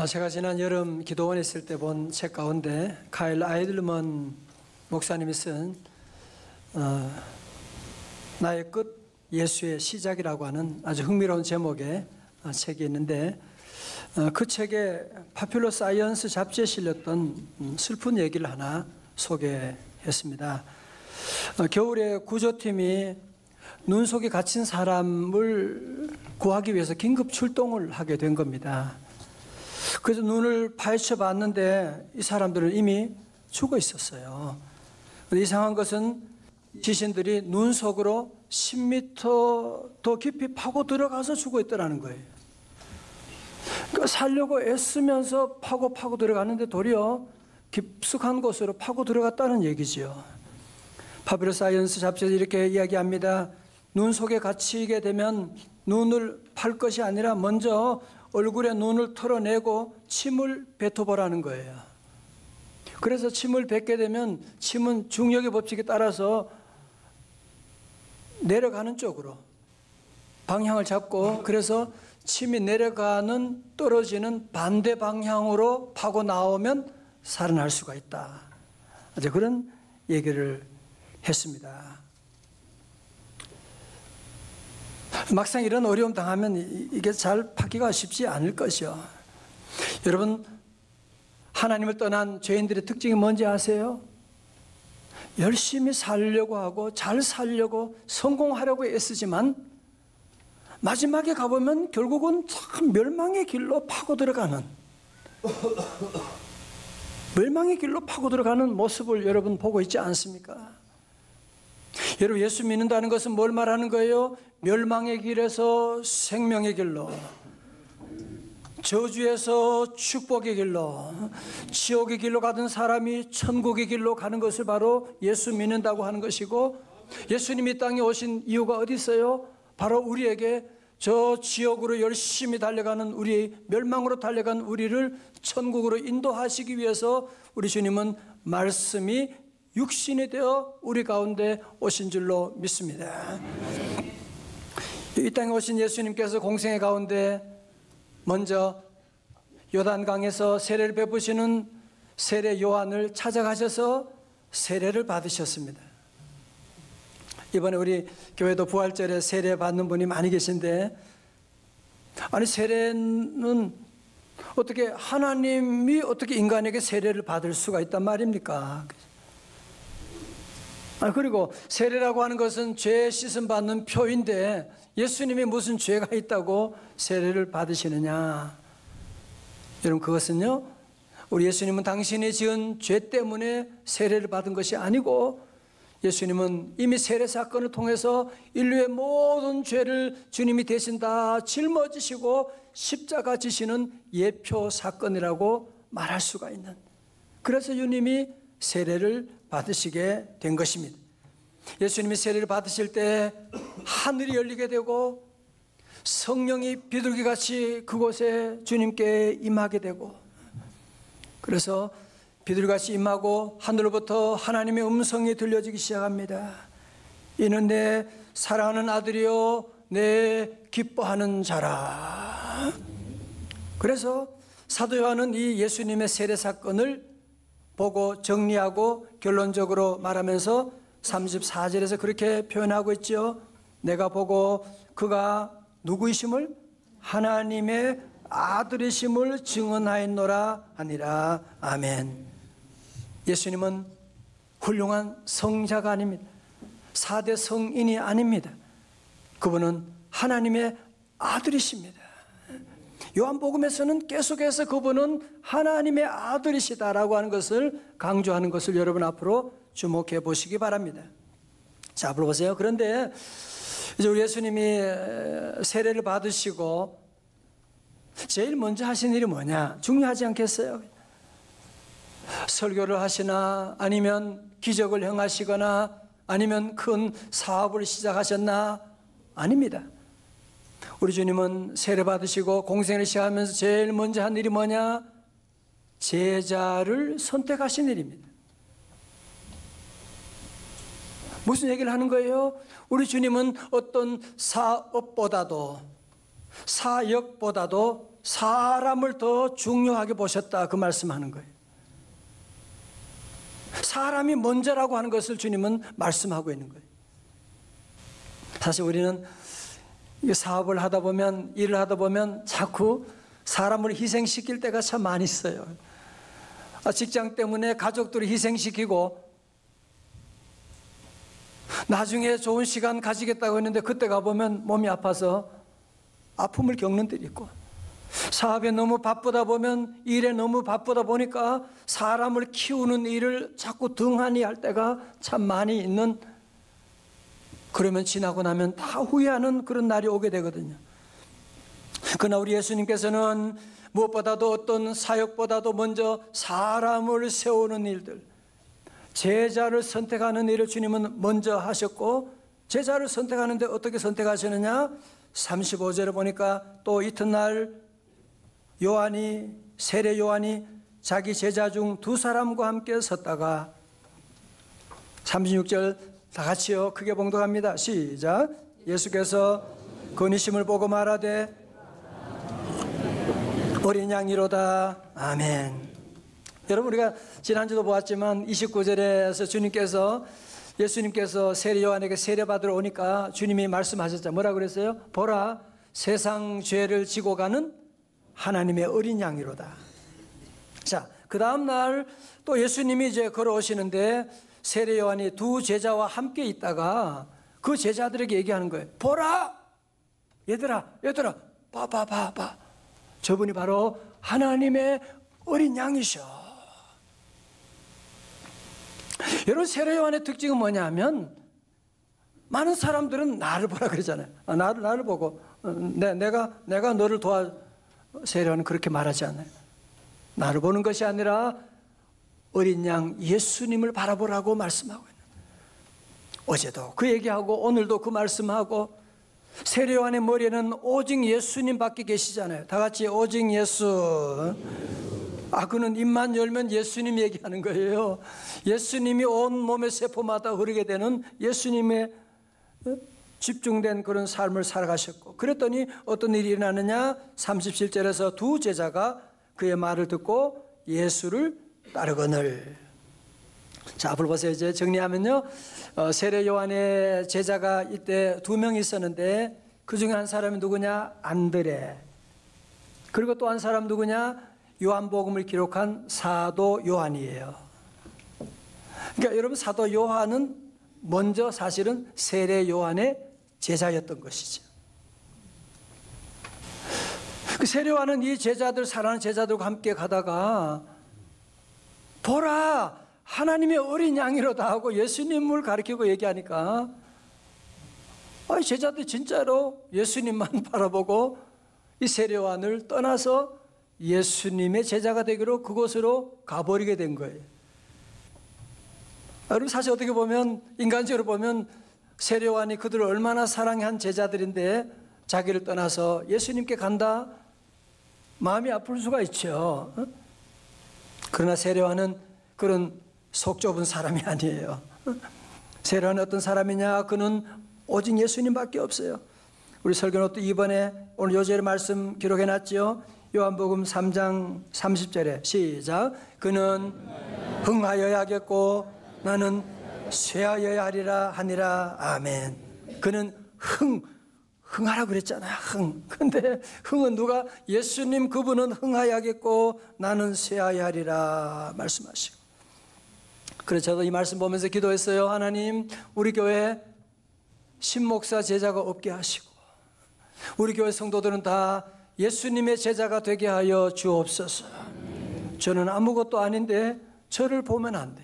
제가 지난 여름 기도원에 있을 때 본 책 가운데 카일 아이들먼 목사님이 쓴 나의 끝 예수의 시작이라고 하는 아주 흥미로운 제목의 책이 있는데, 그 책에 파퓰러 사이언스 잡지에 실렸던 슬픈 얘기를 하나 소개했습니다. 겨울에 구조팀이 눈 속에 갇힌 사람을 구하기 위해서 긴급 출동을 하게 된 겁니다. 그래서 눈을 파헤쳐 봤는데 이 사람들은 이미 죽어 있었어요. 이상한 것은 지신들이 눈 속으로 10m 더 깊이 파고 들어가서 죽어 있더라는 거예요. 그러니까 살려고 애쓰면서 파고 들어가는데 도리어 깊숙한 곳으로 파고 들어갔다는 얘기죠. 파퓰러 사이언스 잡지에서 이렇게 이야기합니다. 눈 속에 갇히게 되면 눈을 팔 것이 아니라 먼저 얼굴에 눈을 털어내고 침을 뱉어보라는 거예요. 그래서 침을 뱉게 되면 침은 중력의 법칙에 따라서 내려가는 쪽으로 방향을 잡고, 그래서 침이 내려가는 떨어지는 반대 방향으로 파고 나오면 살아날 수가 있다. 이제 그런 얘기를 했습니다. 막상 이런 어려움 당하면 이게 잘 파기가 쉽지 않을 것이요. 여러분, 하나님을 떠난 죄인들의 특징이 뭔지 아세요? 열심히 살려고 하고 잘 살려고 성공하려고 애쓰지만 마지막에 가보면 결국은 참 멸망의 길로 파고 들어가는 모습을 여러분 보고 있지 않습니까? 여러분, 예수 믿는다는 것은 뭘 말하는 거예요? 멸망의 길에서 생명의 길로, 저주에서 축복의 길로, 지옥의 길로 가던 사람이 천국의 길로 가는 것을 바로 예수 믿는다고 하는 것이고, 예수님이 땅에 오신 이유가 어디 있어요? 바로 우리에게 저 지옥으로 열심히 달려가는 우리, 멸망으로 달려간 우리를 천국으로 인도하시기 위해서 우리 주님은 말씀이 육신이 되어 우리 가운데 오신 줄로 믿습니다. 이 땅에 오신 예수님께서 공생의 가운데 먼저 요단강에서 세례를 베푸시는 세례 요한을 찾아가셔서 세례를 받으셨습니다. 이번에 우리 교회도 부활절에 세례 받는 분이 많이 계신데, 아니 세례는 어떻게 하나님이 어떻게 인간에게 세례를 받을 수가 있단 말입니까? 그리고 세례라고 하는 것은 죄 씻음 받는 표인데 예수님이 무슨 죄가 있다고 세례를 받으시느냐? 여러분, 그것은요, 우리 예수님은 당신이 지은 죄 때문에 세례를 받은 것이 아니고, 예수님은 이미 세례 사건을 통해서 인류의 모든 죄를 주님이 대신 다 짊어지시고 십자가 지시는 예표 사건이라고 말할 수가 있는, 그래서 주님이 세례를 받으시게 된 것입니다. 예수님이 세례를 받으실 때 하늘이 열리게 되고 성령이 비둘기같이 그곳에 주님께 임하게 되고, 그래서 비둘기같이 임하고 하늘로부터 하나님의 음성이 들려지기 시작합니다. 이는 내 사랑하는 아들이요 내 기뻐하는 자라. 그래서 사도 요한은 이 예수님의 세례 사건을 보고 정리하고 결론적으로 말하면서 34절에서 그렇게 표현하고 있죠. 내가 보고 그가 누구이심을, 하나님의 아들이심을 증언하였노라 하니라. 아멘. 예수님은 훌륭한 성자가 아닙니다. 4대 성인이 아닙니다. 그분은 하나님의 아들이십니다. 요한복음에서는 계속해서 그분은 하나님의 아들이시다라고 하는 것을 강조하는 것을 여러분 앞으로 주목해 보시기 바랍니다. 자, 앞으로 보세요. 그런데 이제 우리 예수님이 세례를 받으시고 제일 먼저 하신 일이 뭐냐? 중요하지 않겠어요? 설교를 하시나, 아니면 기적을 행하시거나, 아니면 큰 사업을 시작하셨나? 아닙니다. 우리 주님은 세례 받으시고 공생을 시작하면서 제일 먼저 한 일이 뭐냐? 제자를 선택하신 일입니다. 무슨 얘기를 하는 거예요? 우리 주님은 어떤 사역보다도 사람을 더 중요하게 보셨다, 그 말씀하는 거예요. 사람이 먼저라고 하는 것을 주님은 말씀하고 있는 거예요. 사실 우리는 사업을 하다 보면, 일을 하다 보면 자꾸 사람을 희생시킬 때가 참 많이 있어요. 직장 때문에 가족들을 희생시키고 나중에 좋은 시간 가지겠다고 했는데 그때 가보면 몸이 아파서 아픔을 겪는 때도 있고, 사업에 너무 바쁘다 보면, 일에 너무 바쁘다 보니까 사람을 키우는 일을 자꾸 등한히 할 때가 참 많이 있는, 그러면 지나고 나면 다 후회하는 그런 날이 오게 되거든요. 그러나 우리 예수님께서는 무엇보다도 어떤 사역보다도 먼저 사람을 세우는 일들, 제자를 선택하는 일을 주님은 먼저 하셨고, 제자를 선택하는데 어떻게 선택하시느냐? 35절에 보니까 또 이튿날 세례 요한이 자기 제자 중 2사람과 함께 섰다가, 36절 다 같이요, 크게 봉독합니다. 시작. 예수께서 건의심을 보고 말하되 어린 양이로다. 아멘. 여러분, 우리가 지난주도 보았지만 29절에서 예수님께서 세례 요한에게 세례 받으러 오니까 주님이 말씀하셨죠. 뭐라 그랬어요? 보라, 세상 죄를 지고 가는 하나님의 어린 양이로다. 자, 그 다음 날 또 예수님이 이제 걸어오시는데 세례 요한이 2 제자와 함께 있다가 그 제자들에게 얘기하는 거예요. 보라, 얘들아 봐. 저분이 바로 하나님의 어린 양이셔. 여러분, 세례 요한의 특징은 뭐냐면, 많은 사람들은 나를 보라 그러잖아요. 나를 보고 내가 너를 세례 요한은 그렇게 말하지 않아요. 나를 보는 것이 아니라 어린 양 예수님을 바라보라고 말씀하고 있는 거예요. 어제도 그 얘기하고 오늘도 그 말씀하고, 세례 요한의 머리에는 오직 예수님밖에 계시잖아요. 다 같이 오직 예수. 그는 입만 열면 예수님 얘기하는 거예요. 예수님이 온 몸의 세포마다 흐르게 되는 예수님의 집중된 그런 삶을 살아가셨고, 그랬더니 어떤 일이 일어나느냐? 37절에서 2 제자가 그의 말을 듣고 예수를 따르거늘. 자, 앞을 보세요. 이제 정리하면요, 세례 요한의 제자가 이때 2명 있었는데 그 중에 한 사람이 누구냐? 안드레. 그리고 또 한 사람 누구냐? 요한복음을 기록한 사도 요한이에요. 그러니까 여러분, 사도 요한은 먼저 사실은 세례 요한의 제자였던 것이죠. 그 세례 요한은 이 제자들, 사랑하는 제자들과 함께 가다가 보라, 하나님의 어린 양이로다 하고 예수님을 가리키고 얘기하니까 제자들이 진짜로 예수님만 바라보고 이 세례 요한을 떠나서 예수님의 제자가 되기로 그곳으로 가버리게 된 거예요. 여러분, 사실 어떻게 보면, 인간적으로 보면 세례 요한이 그들을 얼마나 사랑한 제자들인데 자기를 떠나서 예수님께 간다? 마음이 아플 수가 있죠. 그러나 세례 요한은 그런 속 좁은 사람이 아니에요. 세례 요한은 어떤 사람이냐? 그는 오직 예수님밖에 없어요. 우리 설교노트 2번에 오늘 요절의 말씀 기록해놨죠. 요한복음 3장 30절에 시작. 그는 흥하여야 하겠고 나는 쇠하여야 하리라 하니라. 아멘. 그는 흥하라고 그랬잖아요. 근데 흥은 누가? 예수님, 그분은 흥하여야겠고 나는 쇠하여야 하리라 말씀하시고. 그래서 저도 이 말씀 보면서 기도했어요. 하나님, 우리 교회 신목사 제자가 없게 하시고 우리 교회 성도들은 다 예수님의 제자가 되게 하여 주옵소서. 저는 아무것도 아닌데 저를 보면 안 돼.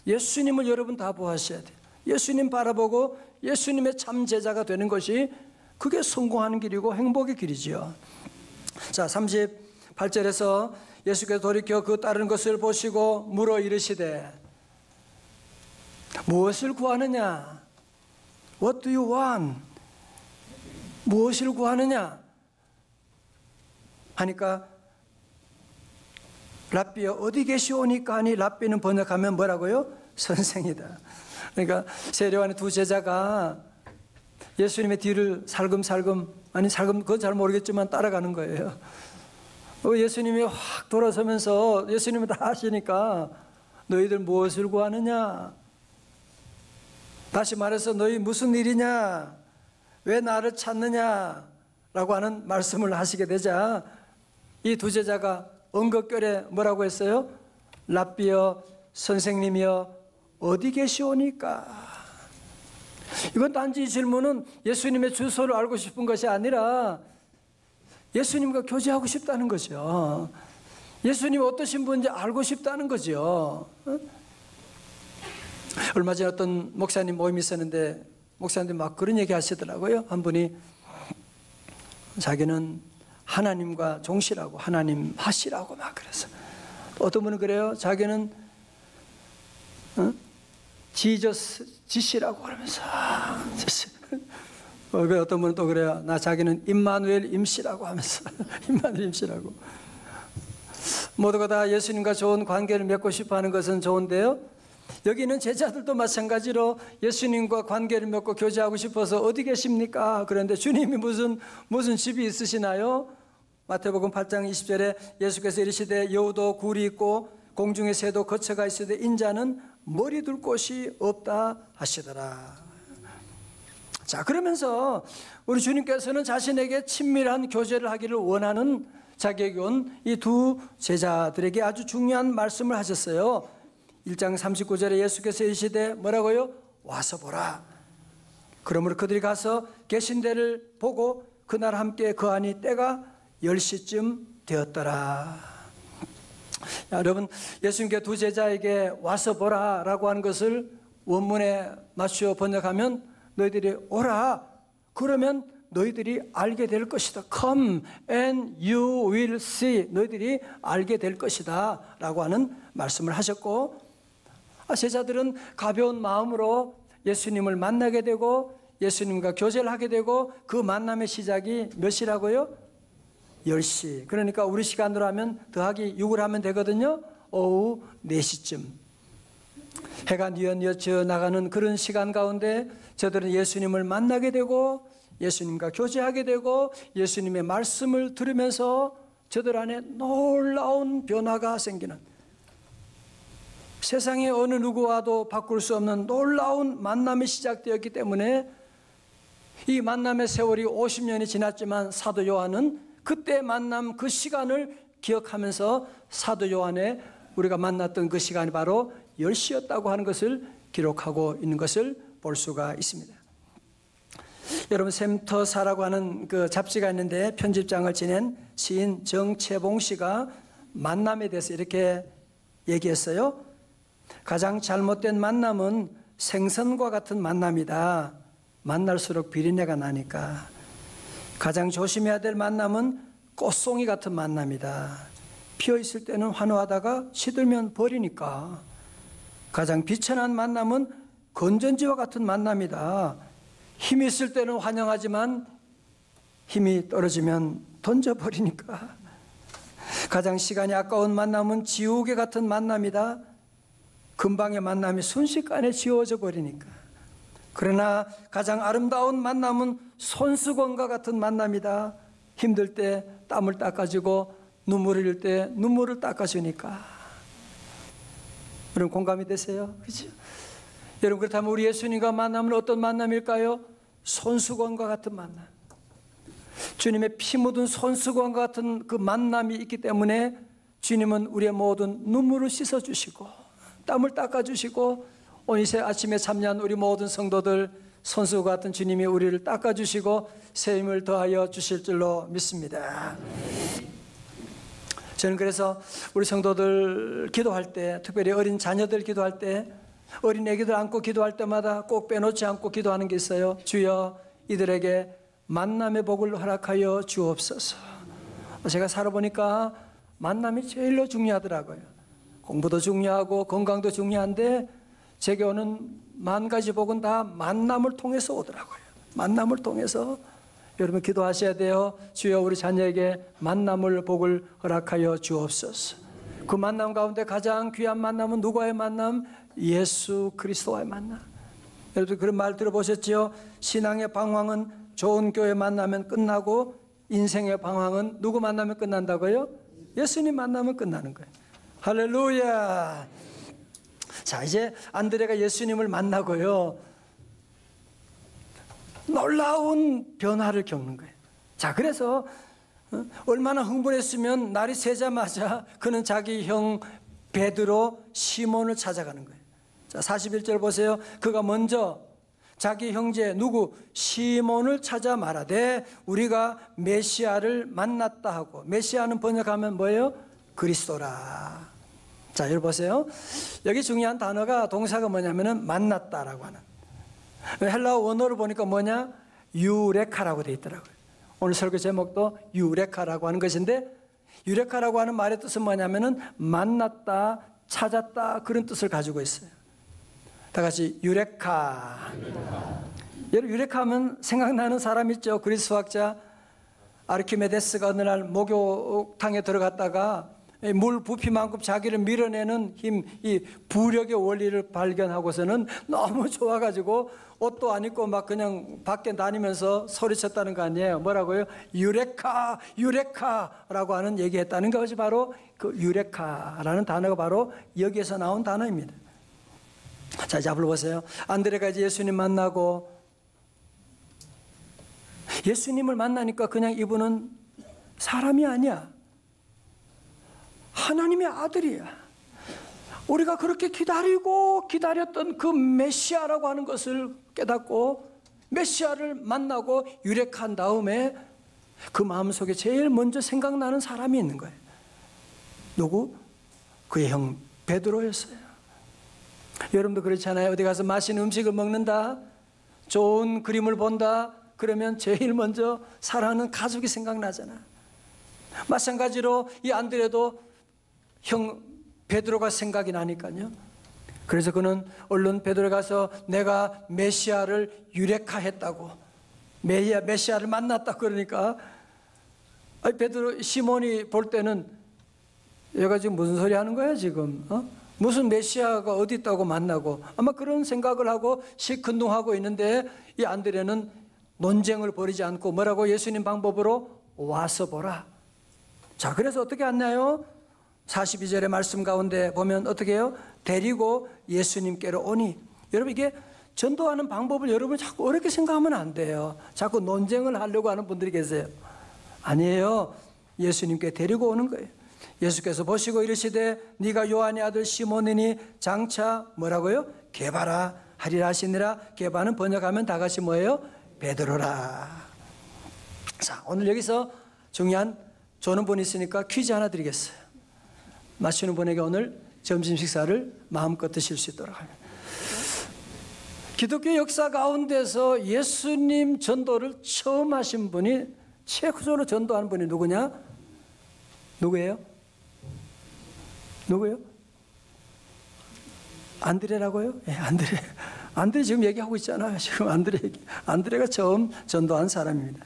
예수님을 여러분 다 보아셔야 돼. 예수님 바라보고 예수님의 참 제자가 되는 것이, 그게 성공하는 길이고 행복의 길이지요. 자, 38절에서 예수께서 돌이켜 그 따르는 것을 보시고 물어 이르시되 무엇을 구하느냐? What do you want? 무엇을 구하느냐? 하니까 랍비여 어디 계시오니까 하니, 랍비는 번역하면 뭐라고요? 선생이다. 그러니까 세례 요한의 2 제자가 예수님의 뒤를 살금살금, 그건 잘 모르겠지만 따라가는 거예요. 예수님이 확 돌아서면서 예수님은 다 하시니까 너희들 무엇을 구하느냐? 다시 말해서 너희 무슨 일이냐? 왜 나를 찾느냐? 라고 하는 말씀을 하시게 되자 이 두 제자가 엉겁결에 뭐라고 했어요? 랍비여, 선생님이여, 어디 계시오니까? 이건 단지 이 질문은 예수님의 주소를 알고 싶은 것이 아니라 예수님과 교제하고 싶다는 거죠. 예수님이 어떠신 분인지 알고 싶다는 거죠. 얼마 전에 어떤 목사님 모임이 있었는데 목사님들이 막 그런 얘기 하시더라고요. 한 분이 자기는 하나님과 종시라고, 하나님 하시라고 막 그래서, 어떤 분은 그래요. 자기는 지저스 지시라고 그러면서 어떤 분은 또 그래요. 나 자기는 임마누엘 임시라고 하면서 임마누엘 임시라고. 모두가 다 예수님과 좋은 관계를 맺고 싶어 하는 것은 좋은데요, 여기 있는 제자들도 마찬가지로 예수님과 관계를 맺고 교제하고 싶어서 어디 계십니까? 그런데 주님이 무슨 집이 있으시나요? 마태복음 8장 20절에 예수께서 이르시되 여우도 굴이 있고 공중의 새도 거처가 있으되 인자는 머리 둘 곳이 없다 하시더라. 자, 그러면서 우리 주님께서는 자신에게 친밀한 교제를 하기를 원하는 자격이 온 이 두 제자들에게 아주 중요한 말씀을 하셨어요. 1장 39절에 예수께서 이르시되 뭐라고요? 와서 보라. 그러므로 그들이 가서 계신 데를 보고 그날 함께 거하니 때가 10시쯤 되었더라. 여러분, 예수님께 두 제자에게 와서 보라 라고 하는 것을 원문에 맞추어 번역하면 너희들이 오라, 그러면 너희들이 알게 될 것이다. Come and you will see. 너희들이 알게 될 것이다 라고 하는 말씀을 하셨고, 제자들은 가벼운 마음으로 예수님을 만나게 되고 예수님과 교제를 하게 되고, 그 만남의 시작이 몇 시라고요? 10시. 그러니까 우리 시간으로 하면 더하기 6을 하면 되거든요. 오후 4시쯤 해가 뉘엿뉘엿 나가는 그런 시간 가운데 저들은 예수님을 만나게 되고 예수님과 교제하게 되고 예수님의 말씀을 들으면서 저들 안에 놀라운 변화가 생기는, 세상의 어느 누구와도 바꿀 수 없는 놀라운 만남이 시작되었기 때문에 이 만남의 세월이 50년이 지났지만 사도 요한은 그때 만남 그 시간을 기억하면서 사도 요한의 우리가 만났던 그 시간이 바로 10시였다고 하는 것을 기록하고 있는 것을 볼 수가 있습니다. 여러분, 샘터사라고 하는 그 잡지가 있는데 편집장을 지낸 시인 정채봉 씨가 만남에 대해서 이렇게 얘기했어요. 가장 잘못된 만남은 생선과 같은 만남이다. 만날수록 비린내가 나니까. 가장 조심해야 될 만남은 꽃송이 같은 만남이다. 피어있을 때는 환호하다가 시들면 버리니까. 가장 비천한 만남은 건전지와 같은 만남이다. 힘이 있을 때는 환영하지만 힘이 떨어지면 던져버리니까. 가장 시간이 아까운 만남은 지우개 같은 만남이다. 금방의 만남이 순식간에 지워져 버리니까. 그러나 가장 아름다운 만남은 손수건과 같은 만남이다. 힘들 때 땀을 닦아주고 눈물을 흘릴 때 눈물을 닦아주니까. 여러분, 공감이 되세요? 그렇죠? 여러분, 그렇다면 우리 예수님과 만남은 어떤 만남일까요? 손수건과 같은 만남. 주님의 피 묻은 손수건과 같은 그 만남이 있기 때문에 주님은 우리의 모든 눈물을 씻어주시고 땀을 닦아주시고, 오늘 이 아침에 참여한 우리 모든 성도들 손수건 같은 주님이 우리를 닦아주시고 새 힘을 더하여 주실 줄로 믿습니다. 저는 그래서 우리 성도들 기도할 때, 특별히 어린 자녀들 기도할 때, 어린 애기들 안고 기도할 때마다 꼭 빼놓지 않고 기도하는 게 있어요. 주여, 이들에게 만남의 복을 허락하여 주옵소서. 제가 살아보니까 만남이 제일로 중요하더라고요. 공부도 중요하고 건강도 중요한데 제게 오는 만 가지 복은 다 만남을 통해서 오더라고요. 만남을 통해서. 여러분, 기도하셔야 돼요. 주여, 우리 자녀에게 만남을 복을 허락하여 주옵소서. 그 만남 가운데 가장 귀한 만남은 누구와의 만남? 예수 그리스도와의 만남. 여러분, 그런 말 들어보셨죠? 신앙의 방황은 좋은 교회 만나면 끝나고 인생의 방황은 누구 만나면 끝난다고요? 예수님 만나면 끝나는 거예요. 할렐루야. 자, 이제 안드레가 예수님을 만나고요, 놀라운 변화를 겪는 거예요. 자, 그래서 얼마나 흥분했으면 날이 새자마자 그는 자기 형 베드로 시몬을 찾아가는 거예요. 자, 41절 보세요. 그가 먼저 자기 형제 누구 시몬을 찾아 말하되 우리가 메시아를 만났다 하고, 메시아는 번역하면 뭐예요? 그리스도라. 자, 여기 보세요. 여기 중요한 단어가, 동사가 뭐냐면은 만났다라고 하는, 헬라어 원어를 보니까 뭐냐? 유레카라고 되어 있더라고요. 오늘 설교 제목도 유레카라고 하는 것인데, 유레카라고 하는 말의 뜻은 뭐냐면은 만났다, 찾았다, 그런 뜻을 가지고 있어요. 다 같이 유레카. 여러분, 유레카 하면 생각나는 사람 있죠? 그리스 수학자 아르키메데스가 어느 날 목욕탕에 들어갔다가 물 부피만큼 자기를 밀어내는 힘, 이 부력의 원리를 발견하고서는 너무 좋아가지고 옷도 안 입고 막 그냥 밖에 다니면서 소리쳤다는 거 아니에요? 뭐라고요? 유레카, 유레카라고 하는 얘기했다는 것이 바로 그 유레카라는 단어가 바로 여기에서 나온 단어입니다. 자, 이제 앞으로 보세요. 안드레가 이제 예수님 만나고, 예수님을 만나니까 그냥 이분은 사람이 아니야. 하나님의 아들이야. 우리가 그렇게 기다리고 기다렸던 그 메시아라고 하는 것을 깨닫고 메시아를 만나고 유력한 다음에 그 마음속에 제일 먼저 생각나는 사람이 있는 거예요. 누구? 그의 형 베드로였어요. 여러분도 그렇잖아요. 어디 가서 맛있는 음식을 먹는다, 좋은 그림을 본다, 그러면 제일 먼저 사랑하는 가족이 생각나잖아. 마찬가지로 이 안드레도 형 베드로가 생각이 나니까요. 그래서 그는 얼른 베드로 가서 내가 메시아를 유레카했다고, 메시아를 만났다 그러니까, 베드로 시몬이 볼 때는 얘가 지금 무슨 소리 하는 거야 지금? 무슨 메시아가 어디 있다고 만나고, 아마 그런 생각을 하고 시큰둥하고 있는데, 이 안드레는 논쟁을 벌이지 않고 뭐라고? 예수님 방법으로 와서 보라. 자, 그래서 어떻게 왔나요? 42절의 말씀 가운데 보면 어떻게 해요? 데리고 예수님께로 오니. 여러분, 이게 전도하는 방법을 여러분 자꾸 어렵게 생각하면 안 돼요. 자꾸 논쟁을 하려고 하는 분들이 계세요. 아니에요. 예수님께 데리고 오는 거예요. 예수께서 보시고 이르시되 네가 요한의 아들 시몬이니 장차 뭐라고요? 게바라 하리라 하시니라. 게바는 번역하면 다 같이 뭐예요? 베드로라. 자, 오늘 여기서 중요한 조는 분이 있으니까 퀴즈 하나 드리겠어요. 맞추는 분에게 오늘 점심 식사를 마음껏 드실 수 있도록 합니다. 기독교 역사 가운데서 예수님 전도를 처음 하신 분이, 최초로 전도한 분이 누구냐? 누구예요? 누구예요? 안드레라고요? 예, 안드레. 안드레 지금 얘기하고 있잖아요. 지금 안드레가 처음 전도한 사람입니다.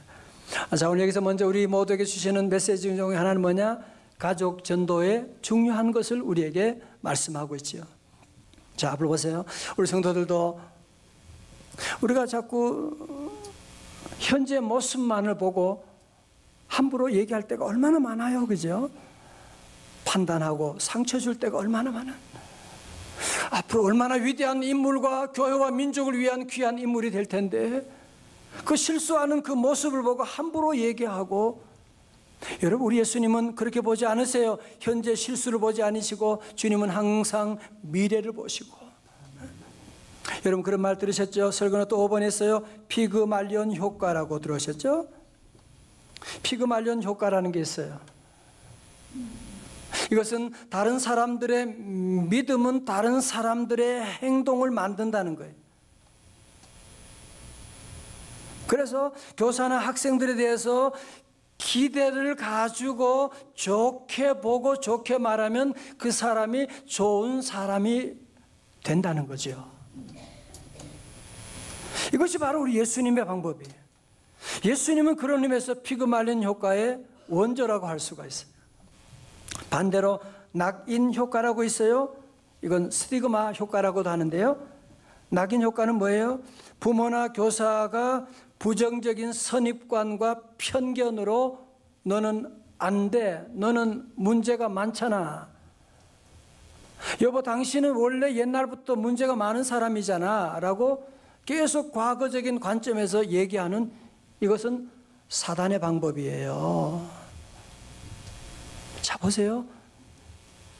자, 오늘 여기서 먼저 우리 모두에게 주시는 메시지 중에 하나는 뭐냐? 가족 전도의 중요한 것을 우리에게 말씀하고 있지요. 자, 앞으로 보세요. 우리 성도들도 우리가 자꾸 현재 모습만을 보고 함부로 얘기할 때가 얼마나 많아요. 그죠? 판단하고 상처 줄 때가 얼마나 많아. 앞으로 얼마나 위대한 인물과 교회와 민족을 위한 귀한 인물이 될 텐데, 그 실수하는 그 모습을 보고 함부로 얘기하고. 여러분, 우리 예수님은 그렇게 보지 않으세요. 현재 실수를 보지 않으시고 주님은 항상 미래를 보시고. 여러분, 그런 말 들으셨죠? 설교는 또 5번 했어요. 피그말리온 효과라고 들으셨죠? 피그말리온 효과라는 게 있어요. 이것은 다른 사람들의 믿음은 다른 사람들의 행동을 만든다는 거예요. 그래서 교사나 학생들에 대해서 기대를 가지고 좋게 보고 좋게 말하면 그 사람이 좋은 사람이 된다는 거죠. 이것이 바로 우리 예수님의 방법이에요. 예수님은 그런 의미에서 피그말린 효과의 원조라고 할 수가 있어요. 반대로 낙인 효과라고 있어요. 이건 스티그마 효과라고도 하는데요. 낙인 효과는 뭐예요? 부모나 교사가 부정적인 선입관과 편견으로 너는 안 돼. 너는 문제가 많잖아. 여보, 당신은 원래 옛날부터 문제가 많은 사람이잖아 라고 계속 과거적인 관점에서 얘기하는, 이것은 사단의 방법이에요. 자, 보세요.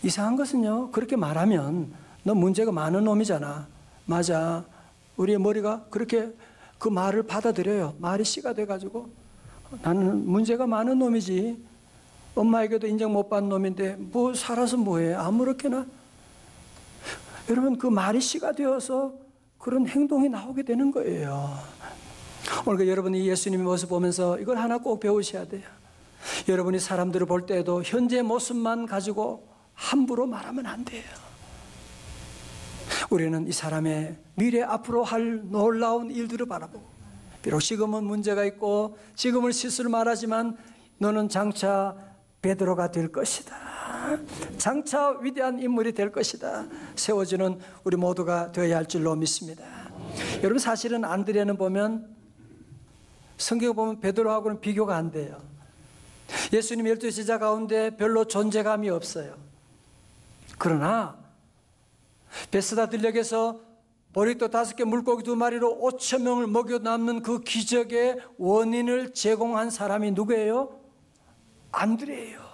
이상한 것은요, 그렇게 말하면 너 문제가 많은 놈이잖아. 맞아. 우리의 머리가 그렇게 그 말을 받아들여요. 말이 씨가 돼가지고 나는 문제가 많은 놈이지. 엄마에게도 인정 못 받는 놈인데 뭐 살아서 뭐해. 아무렇게나. 여러분, 그 말이 씨가 되어서 그런 행동이 나오게 되는 거예요. 오늘 여러분이 예수님의 모습 보면서 이걸 하나 꼭 배우셔야 돼요. 여러분이 사람들을 볼 때에도 현재 모습만 가지고 함부로 말하면 안 돼요. 우리는 이 사람의 미래 앞으로 할 놀라운 일들을 바라보고, 비록 지금은 문제가 있고 지금은 실수를 말하지만 너는 장차 베드로가 될 것이다. 장차 위대한 인물이 될 것이다. 세워지는 우리 모두가 되어야 할 줄로 믿습니다. 여러분, 사실은 안드레는 보면, 성경을 보면 베드로하고는 비교가 안 돼요. 예수님 12 제자 가운데 별로 존재감이 없어요. 그러나 베스다 들녘에서 보리떡 5개 물고기 2마리로 5천 명을 먹여 남는 그 기적의 원인을 제공한 사람이 누구예요? 안드레예요.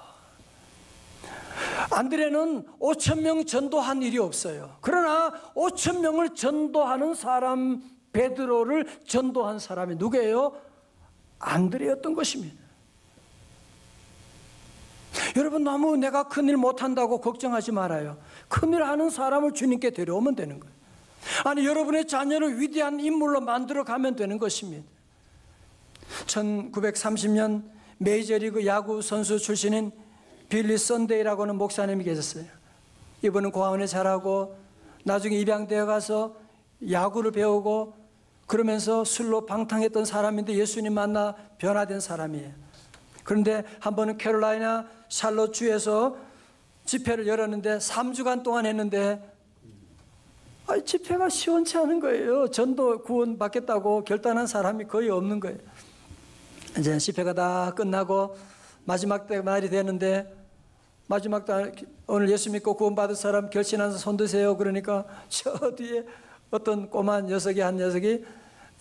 안드레는 5천 명 전도한 일이 없어요. 그러나 5천 명을 전도하는 사람, 베드로를 전도한 사람이 누구예요? 안드레였던 것입니다. 여러분, 너무 내가 큰일 못한다고 걱정하지 말아요. 큰일 하는 사람을 주님께 데려오면 되는 거예요. 아니, 여러분의 자녀를 위대한 인물로 만들어 가면 되는 것입니다. 1930년 메이저리그 야구 선수 출신인 빌리 선데이라고 하는 목사님이 계셨어요. 이분은 고아원에 자라고 나중에 입양되어 가서 야구를 배우고 그러면서 술로 방탕했던 사람인데 예수님 만나 변화된 사람이에요. 그런데 한 번은 캐롤라이나 샬롯 주에서 집회를 열었는데 3주간 동안 했는데 집회가 시원치 않은 거예요. 전도 구원 받겠다고 결단한 사람이 거의 없는 거예요. 이제 집회가 다 끝나고 마지막 날이 되는데, 마지막 날 오늘 예수 믿고 구원 받을 사람 결신해서 손 드세요. 그러니까 저 뒤에 어떤 꼬만 녀석이, 한 녀석이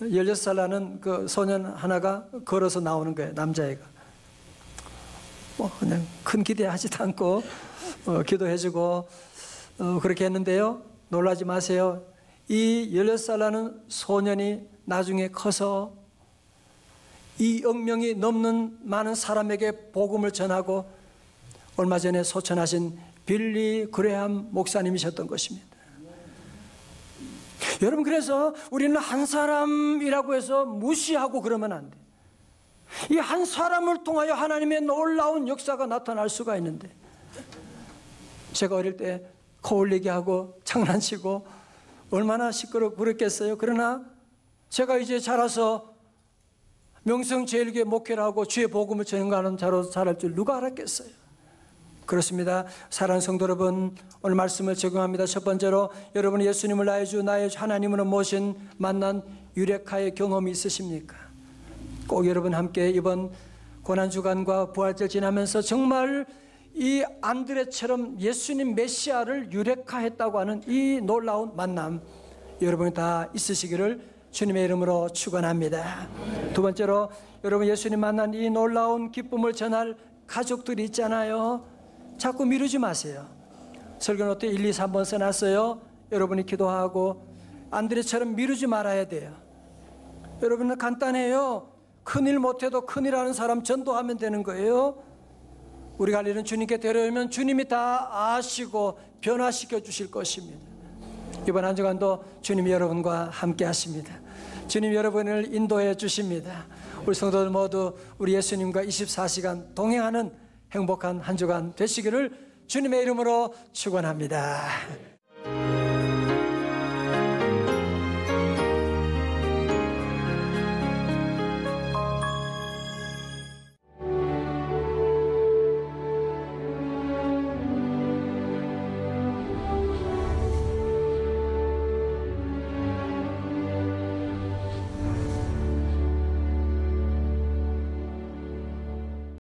16살 나는 그 소년 하나가 걸어서 나오는 거예요. 남자애가. 그냥 큰 기대하지도 않고 기도해주고 그렇게 했는데요. 놀라지 마세요. 이 16살 나는 소년이 나중에 커서 2억 명이 넘는 많은 사람에게 복음을 전하고 얼마 전에 소천하신 빌리 그레함 목사님이셨던 것입니다. 여러분, 그래서 우리는 한 사람이라고 해서 무시하고 그러면 안 돼. 이 한 사람을 통하여 하나님의 놀라운 역사가 나타날 수가 있는데, 제가 어릴 때 코올리게 하고 장난치고 얼마나 시끄럽고 그랬겠어요. 그러나 제가 이제 자라서 명성제일교회 목회를 하고 주의 복음을 전하는 자로 자랄 줄 누가 알았겠어요. 그렇습니다. 사랑하는 성도 여러분, 오늘 말씀을 적용합니다. 첫 번째로, 여러분이 예수님을 나의 주 나의 하나님으로 모신 만난 유레카의 경험이 있으십니까? 꼭 여러분 함께 이번 고난주간과 부활절 지나면서 정말 이 안드레처럼 예수님 메시아를 유레카했다고 하는 이 놀라운 만남, 여러분이 다 있으시기를 주님의 이름으로 축원합니다. 두 번째로, 여러분 예수님 만난 이 놀라운 기쁨을 전할 가족들이 있잖아요. 자꾸 미루지 마세요. 설교노트에 1, 2, 3번 써놨어요. 여러분이 기도하고 안드레처럼 미루지 말아야 돼요. 여러분은 간단해요. 큰일 못해도 큰일 하는 사람 전도하면 되는 거예요. 우리가 할 일은 주님께 데려오면 주님이 다 아시고 변화시켜 주실 것입니다. 이번 한 주간도 주님이 여러분과 함께 하십니다. 주님 여러분을 인도해 주십니다. 우리 성도들 모두 우리 예수님과 24시간 동행하는 행복한 한 주간 되시기를 주님의 이름으로 축원합니다.